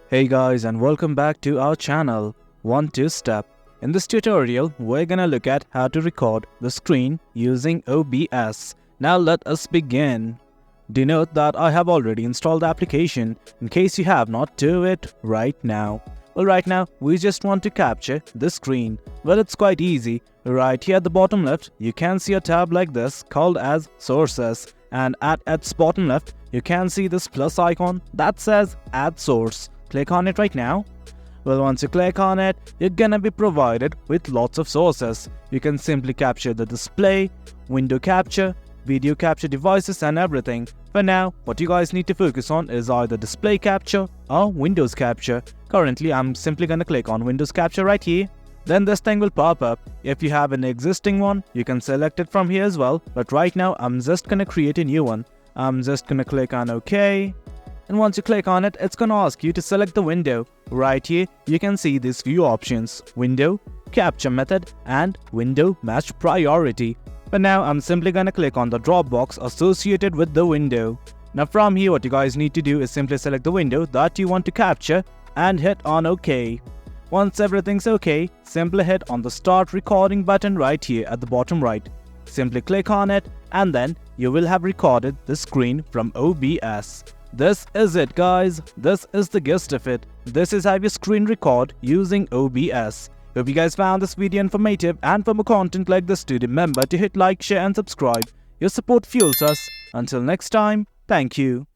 Hey guys, and welcome back to our channel 1-2-Step. In this tutorial, we're gonna look at how to record the screen using OBS. Now let us begin. Do note that I have already installed the application. In case you have not, do it right now. Well, right now we just want to capture the screen. Well, it's quite easy. Right here at the bottom left, you can see a tab like this called as Sources, and at its bottom left you can see this plus icon that says Add Source. Click on it right now. Well, once you click on it, you're gonna be provided with lots of sources. You can simply capture the display, window capture, video capture devices and everything. For now, what you guys need to focus on is either display capture or Windows capture. Currently, I'm simply gonna click on Windows capture right here. Then this thing will pop up. If you have an existing one, you can select it from here as well. But right now, I'm just gonna create a new one. I'm just gonna click on OK. And once you click on it, it's gonna ask you to select the window. Right here, you can see these few options: window, capture method, and window match priority. But now I'm simply gonna click on the drop box associated with the window. Now from here, what you guys need to do is simply select the window that you want to capture and hit on OK. Once everything's OK, simply hit on the start recording button right here at the bottom right. Simply click on it and then you will have recorded the screen from OBS. This is it, guys. This is the gist of it. This is how you screen record using OBS. Hope you guys found this video informative, and for more content like this, do remember to hit like, share and subscribe. Your support fuels us. Until next time, thank you.